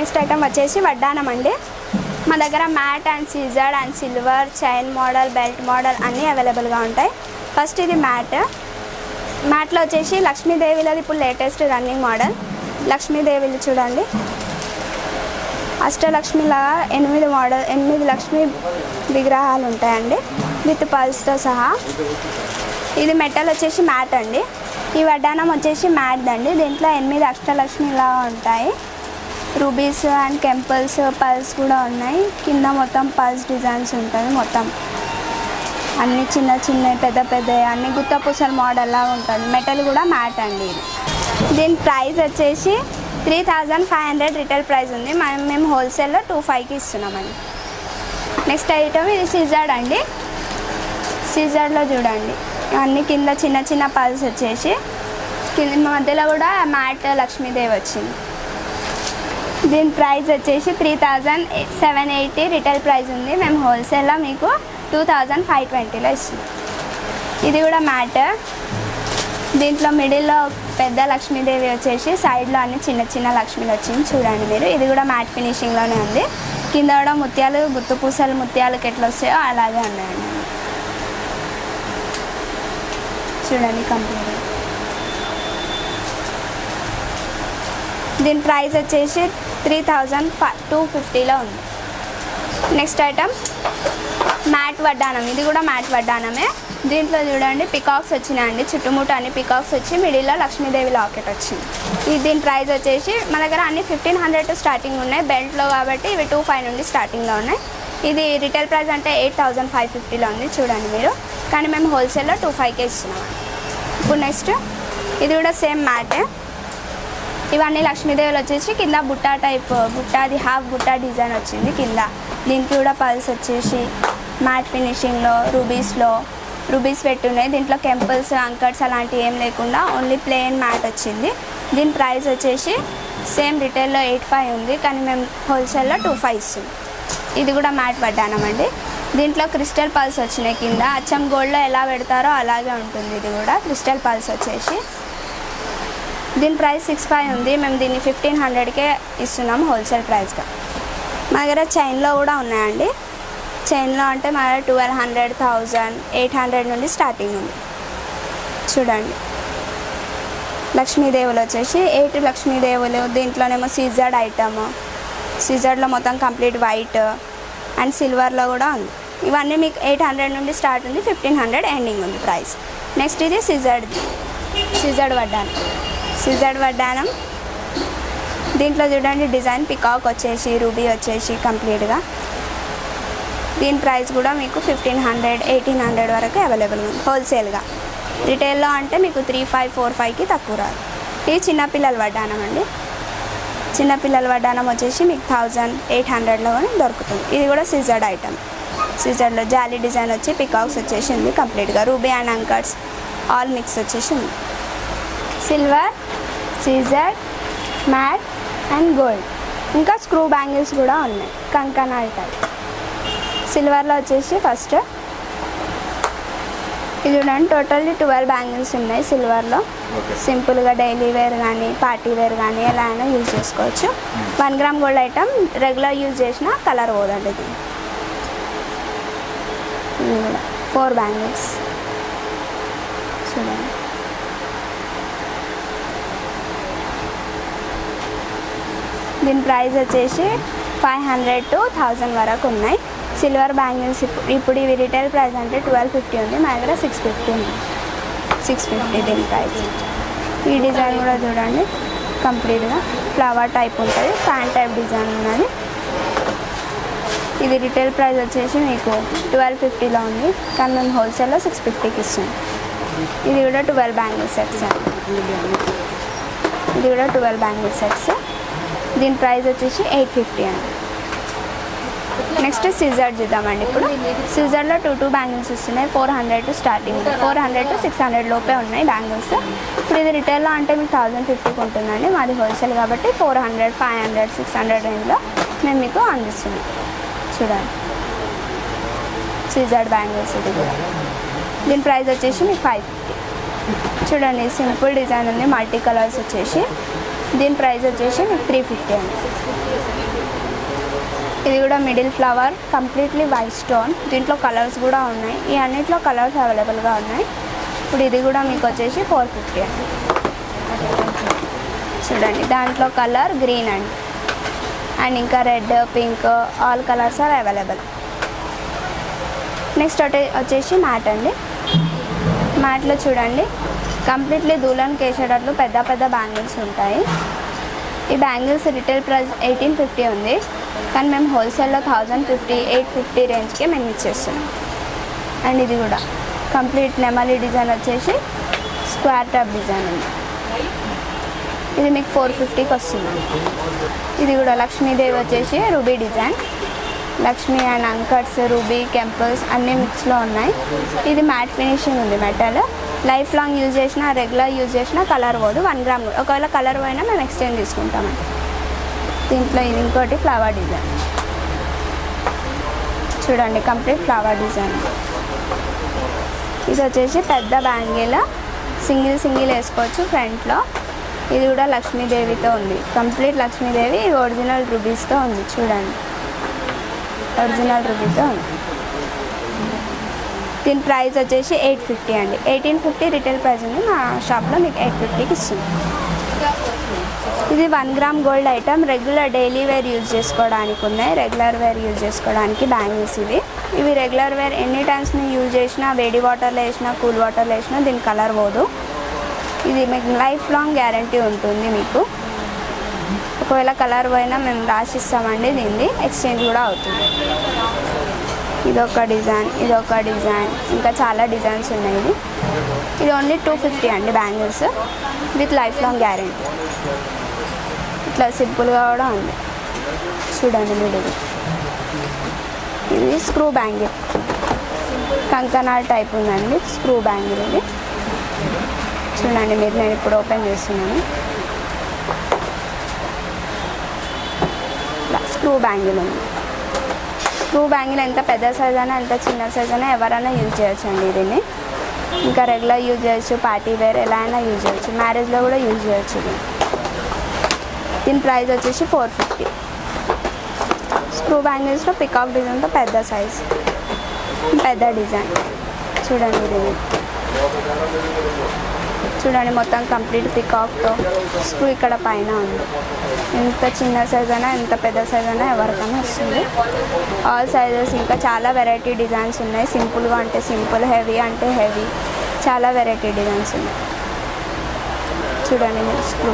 Next item వచ్చేసి వడ్డానం అండి. మా దగ్గర మ్యాట్ అండ్ సీజర్డ్ and silver chain model belt model అన్నీ అవైలబుల్గా ఉంటాయి. ఫస్ట్ ఇది మ్యాట్లో వచ్చేసి లక్ష్మీదేవిలది ఇప్పుడు లేటెస్ట్ రన్నింగ్ మోడల్. లక్ష్మీదేవిలు చూడండి, అష్టలక్ష్మిలాగా 8 లక్ష్మీ విగ్రహాలు ఉంటాయండి విత్ పల్స్తో సహా. ఇది మెటల్ వచ్చేసి మ్యాట్ అండి. ఈ వడ్డానం వచ్చేసి మ్యాట్ అండి. దీంట్లో 8 అష్టలక్ష్మిలాగా ఉంటాయి. రూబీస్ అండ్ కెంపుల్స్ పల్స్ కూడా ఉన్నాయి. కింద మొత్తం పల్స్ డిజైన్స్ ఉంటుంది. మొత్తం అన్ని చిన్న చిన్న పెద్ద పెద్ద అన్ని గుత్త పూసల మోడల్ లాగా ఉంటుంది. మెటల్ కూడా మ్యాట్ అండి. దీని ప్రైస్ వచ్చేసి 3500 రిటైల్ ప్రైస్ ఉంది. మేము హోల్సేల్లో 2500కి ఇస్తున్నామండి. నెక్స్ట్ ఐటమ్ ఇది సీజర్డ్ అండి. సీజర్డ్లో చూడండి అన్ని కింద చిన్న చిన్న పల్స్ వచ్చేసి కింద మధ్యలో కూడా మ్యాట్ లక్ష్మీదేవి వచ్చింది. దీని ప్రైస్ వచ్చేసి 3780 రిటైల్ ప్రైస్ ఉంది. మేము హోల్సేల్లో మీకు 2520లో ఇస్తున్నాం. ఇది కూడా మ్యాట్. దీంట్లో మిడిల్లో పెద్ద లక్ష్మీదేవి వచ్చేసి సైడ్లో అన్ని చిన్న చిన్న లక్ష్మీలు వచ్చింది చూడండి మీరు. ఇది కూడా మ్యాట్ ఫినిషింగ్లోనే ఉంది. కింద కూడా ముత్యాలు గుత్తు పూసలు ముత్యాలకు ఎట్లా వస్తాయో అలాగే ఉన్నాయండి చూడండి కంప్లీట్. దీని ప్రైస్ వచ్చేసి 3250లో ఉంది. నెక్స్ట్ ఐటమ్ మ్యాట్ వడ్డానం. ఇది కూడా మ్యాట్ వడ్డానమే. దీంట్లో చూడండి పికాక్స్ వచ్చినాయండి. చుట్టుముట్టు అన్ని పికాక్స్ వచ్చి మిడిల్లో లక్ష్మీదేవి లాకెట్ వచ్చింది. దీని ప్రైస్ వచ్చేసి మన దగ్గర అన్ని 1500 స్టార్టింగ్ ఉన్నాయి. బెల్ట్లో కాబట్టి ఇవి 25 నుండి స్టార్టింగ్లో ఉన్నాయి. ఇది రిటైల్ ప్రైస్ అంటే 8550లో ఉంది చూడండి మీరు. కానీ మేము హోల్సేల్లో 2500కే ఇస్తున్నాం. ఇప్పుడు నెక్స్ట్ ఇది కూడా సేమ్ మ్యాటే. ఇవన్నీ లక్ష్మీదేవులు వచ్చేసి కింద Butta type బుట్టాది half Butta design వచ్చింది కింద. దీనికి కూడా పల్స్ వచ్చేసి మ్యాట్ ఫినిషింగ్లో రూబీస్ పెట్టున్నాయి. దీంట్లో కెంపుల్స్ అంకట్స్ అలాంటివి ఏం లేకుండా ఓన్లీ ప్లెయిన్ మ్యాట్ వచ్చింది. దీని ప్రైస్ వచ్చేసి సేమ్ రిటైల్లో 85 ఉంది. కానీ మేము హోల్సేల్లో 25 ఇస్తుంది. ఇది కూడా మ్యాట్ వడ్డానం అండి. దీంట్లో క్రిస్టల్ పల్స్ వచ్చినాయి కింద. అచ్చం గోల్డ్లో ఎలా పెడతారో అలాగే ఉంటుంది. ఇది కూడా క్రిస్టల్ పల్స్ వచ్చేసి దీని ప్రైస్ 65 ఉంది. మేము దీన్ని 1500కే ఇస్తున్నాము హోల్సేల్ ప్రైస్గా. మా దగ్గర చైన్లో కూడా ఉన్నాయండి. చైన్లో అంటే మన 1200 1800 నుండి స్టార్టింగ్ ఉంది చూడండి. లక్ష్మీదేవులు వచ్చేసి 8 లక్ష్మీదేవులు. దీంట్లోనేమో సీజర్డ్ ఐటమ్. సీజర్డ్లో మొత్తం కంప్లీట్ వైట్ అండ్ సిల్వర్లో కూడా ఉంది. ఇవన్నీ మీకు 800 నుండి స్టార్ట్ ఉంది. 1500 ఎండింగ్ ఉంది ప్రైస్. నెక్స్ట్ ఇది సీజర్డ్ వడ్డానం. దీంట్లో చూడండి డిజైన్ పికాక్ వచ్చేసి రూబీ వచ్చేసి కంప్లీట్గా. దీని ప్రైస్ కూడా మీకు 1500 1800 వరకు అవైలబుల్ ఉంది హోల్సేల్గా. రిటైల్లో అంటే మీకు 3545కి తక్కువ రాదు. ఇది చిన్నపిల్లల వడ్డానం అండి. చిన్నపిల్లల వడ్డానం వచ్చేసి మీకు 1800లో దొరుకుతుంది. ఇది కూడా సీజర్డ్ ఐటమ్. సీజర్డ్లో జాలీ డిజైన్ వచ్చి పికాక్స్ వచ్చేసి ఉంది కంప్లీట్గా. Ruby and uncuts all mix వచ్చేసి ఉంది. సిల్వర్ సీజర్డ్ మ్యాట్ అండ్ గోల్డ్. ఇంకా స్క్రూ బ్యాంగిల్స్ కూడా ఉన్నాయి కంకణాల టైప్. సిల్వర్లో వచ్చేసి ఫస్ట్ ఇది చూడండి టోటల్లీ 12 బ్యాంగిల్స్ ఉన్నాయి సిల్వర్లో. సింపుల్గా డైలీ వేర్ కానీ పార్టీ వేర్ కానీ ఎలా అయినా యూజ్ చేసుకోవచ్చు. 1 gram gold item regular use చేసిన కలర్ పోదండి. ఇది కూడా 4 బ్యాంగిల్స్ చూడండి. దీని ప్రైస్ వచ్చేసి 500 to 1000 వరకు ఉన్నాయి. సిల్వర్ బ్యాంగిల్స్ ఇప్పుడు ఇవి రిటైల్ ప్రైస్ అంటే 1250 ఉంది. మా దగ్గర 650 ఉంది. 650 దీని ప్రైస్. ఈ డిజైన్ కూడా చూడండి కంప్లీట్గా ఫ్లవర్ టైప్ ఉంటుంది. ఫ్యాన్ టైప్ డిజైన్ ఉన్నది. ఇది రిటైల్ ప్రైస్ వచ్చేసి మీకు 1250లో ఉంది. కానీ మేము హోల్సేల్లో 650కి ఇస్తున్నాం. ఇది కూడా 12 బ్యాంగిల్ సెట్స్. ఇది కూడా 12 బ్యాంగిల్ సెట్స్. దీని ప్రైస్ వచ్చేసి 850 అండి. నెక్స్ట్ సిజర్ చూద్దామండి. ఇప్పుడు సిజర్లో 2 బ్యాంగిల్స్ వస్తున్నాయి. 400 to స్టార్టింగ్ 400 to 600 లోపే ఉన్నాయి బ్యాంగిల్స్. ఇప్పుడు ఇది రిటైల్లో అంటే మీకు 1050కి ఉంటుందండి. మాది హోల్సేల్ కాబట్టి 400 500 600 రేంజ్లో మేము మీకు అందిస్తున్నాం. చూడండి సిజర్డ్ బ్యాంగిల్స్. ఇది కూడా దీని ప్రైస్ వచ్చేసి మీకు 550. చూడండి సింపుల్ డిజైన్ ఉంది. మల్టీ కలర్స్ వచ్చేసి దీని ప్రైస్ వచ్చేసి మీకు 350 అండి. ఇది కూడా middle flower completely white stone. దీంట్లో కలర్స్ కూడా ఉన్నాయి. ఈ అన్నిట్లో కలర్స్ అవైలబుల్గా ఉన్నాయి. ఇప్పుడు ఇది కూడా మీకు వచ్చేసి 450 అండి. చూడండి దాంట్లో కలర్ గ్రీన్ అండి, అండ్ ఇంకా red, pink, all colours are available. Next వచ్చేసి మ్యాట్ అండి. మ్యాట్లో చూడండి కంప్లీట్లీ దూలన్కి వేసేటట్లు పెద్ద పెద్ద బ్యాంగిల్స్ ఉంటాయి. ఈ బ్యాంగిల్స్ రిటైల్ ప్రైస్ 1850 ఉంది, కానీ మేము హోల్సేల్లో 1050, 850 రేంజ్కే మేము ఇచ్చేస్తున్నాం. అండ్ ఇది కూడా కంప్లీట్ నెమలి డిజైన్ వచ్చేసి స్క్వేర్ టైప్ డిజైన్ ఉంది. ఇది మీకు 450కి వస్తుంది. ఇది కూడా లక్ష్మీదేవి వచ్చేసి ruby design. Lakshmi and uncuts, ruby, కెంపుల్స్ అన్నీ మిక్స్లో ఉన్నాయి. ఇది మ్యాట్ ఫినిషింగ్ ఉంది. మెటల్ లైఫ్ లాంగ్ యూజ్ చేసినా, రెగ్యులర్ యూజ్ చేసినా కలర్ పోదు. 1 గ్రామ్ ఒకవేళ కలర్ పోయినా మేము ఎక్స్చేంజ్ తీసుకుంటామండి. దీంట్లో ఇది ఇంకోటి ఫ్లవర్ డిజైన్. చూడండి కంప్లీట్ ఫ్లవర్ డిజైన్. ఇది వచ్చేసి పెద్ద బ్యాంగిల్, సింగిల్ వేసుకోవచ్చు ఫ్రంట్లో. ఇది కూడా లక్ష్మీదేవితో ఉంది. కంప్లీట్ లక్ష్మీదేవి ఒరిజినల్ రూబీస్తో ఉంది. చూడండి ఒరిజినల్ రూబీతో ఉంది. దీని ప్రైస్ వచ్చేసి 850 అండి. 1850 రిటైల్ ప్రైస్ ఉంది. మా షాప్లో మీకు 850కి ఇస్తుంది. ఇది 1 gram gold item. Regular daily wear use చేసుకోవడానికి ఉన్నాయి. రెగ్యులర్ వేర్ యూజ్ చేసుకోవడానికి బ్యాంగిల్స్ ఇవి రెగ్యులర్ వేర్ ఎన్ని టైమ్స్ మీరు యూజ్ చేసినా, వేడి వాటర్లో వేసినా, కూల్ వాటర్లో వేసినా దీని కలర్ పోదు. ఇది మీకు లైఫ్ లాంగ్ గ్యారంటీ ఉంటుంది. మీకు ఒకవేళ కలర్ పోయినా మేము రాసిస్తామండి. దీన్ని ఎక్స్చేంజ్ కూడా అవుతుంది. ఇదొక డిజైన్, ఇంకా చాలా డిజైన్స్ ఉన్నాయి. ఇది ఓన్లీ 250 అండి bangles with life long guarantee. ఇట్లా సింపుల్గా కూడా ఉంది. చూడండి మీరు ఇది స్క్రూ బ్యాంగిల్, కంకణాల్ టైప్ ఉందండి. స్క్రూ బ్యాంగిల్ ఇది చూడండి మీరు. నేను ఇప్పుడు ఓపెన్ చేస్తున్నాను. స్క్రూ బ్యాంగిల్ ఉంది. స్క్రూ బ్యాంగిల్ ఎంత పెద్ద సైజ్ అయినా, ఎంత చిన్న సైజ్ అయినా ఎవరైనా యూజ్ చేయొచ్చండి. దీన్ని ఇంకా రెగ్యులర్ యూజ్ చేయొచ్చు, పార్టీ వేర్ ఎలా అయినా యూజ్ చేయొచ్చు, మ్యారేజ్లో కూడా యూజ్ చేయొచ్చు. దీని ప్రైస్ వచ్చేసి 450. స్క్రూ బ్యాంగిల్స్లో పికాక్ డిజైన్తో పెద్ద సైజ్, పెద్ద డిజైన్. చూడండి ఇది చూడండి మొత్తం కంప్లీట్ పికాక్తో స్క్రూ ఇక్కడ పైన ఉంది. ఎంత చిన్న సైజ్ అయినా, ఎంత పెద్ద సైజ్ అయినా ఎవరికైనా వస్తుంది. All sizes. ఇంకా చాలా వెరైటీ డిజైన్స్ ఉన్నాయి. సింపుల్గా అంటే సింపుల్, హెవీ అంటే హెవీ, చాలా వెరైటీ డిజైన్స్ ఉన్నాయి. చూడండి మీరు స్క్రూ.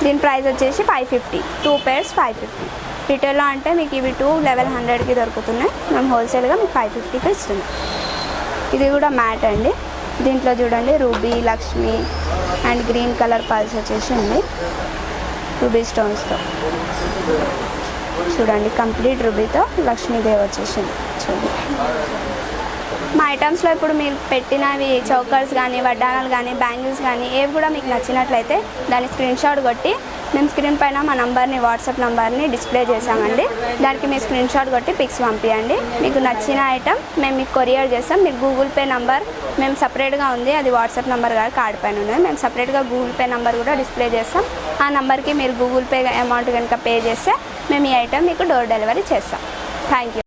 దీని ప్రైస్ వచ్చేసి 550. 2 pairs 550. రిటైల్లో అంటే మీకు ఇవి 2 1100కి దొరుకుతున్నాయి. మేము హోల్సేల్గా మీకు 550కి ఇస్తున్నాం. ఇది కూడా మ్యాట్ అండి. దీంట్లో చూడండి ruby, Lakshmi and green colour pulse వచ్చేసి ఉంది రూబీ స్టోన్స్తో. చూడండి కంప్లీట్ రూబీతో లక్ష్మీదేవి వచ్చేసింది. చూడండి మా ఐటమ్స్లో ఇప్పుడు మీరు పెట్టినవి చౌకర్స్ కానీ, వడ్డానాలు కానీ, బ్యాంగిల్స్ కానీ ఏవి కూడా మీకు నచ్చినట్లయితే దాని స్క్రీన్ షాట్ కొట్టి మేము స్క్రీన్ పైన మా నంబర్ని, వాట్సాప్ నంబర్ని డిస్ప్లే చేసామండి. దానికి మీ స్క్రీన్ షాట్ కొట్టి పిక్స్ పంపించండి. మీకు నచ్చిన ఐటమ్ మేము మీకు కొరియర్ చేస్తాం. మీకు గూగుల్ పే నంబర్ మేము సపరేట్గా ఉంది, అది వాట్సాప్ నెంబర్ కాదు, కార్డ్ పైన ఉన్నది. మేము సపరేట్గా గూగుల్ పే నెంబర్ కూడా డిస్ప్లే చేస్తాం. ఆ నెంబర్కి మీరు గూగుల్ పే అమౌంట్ కనుక పే చేస్తే మేము ఈ ఐటమ్ మీకు డోర్ డెలివరీ చేస్తాం. Thank you.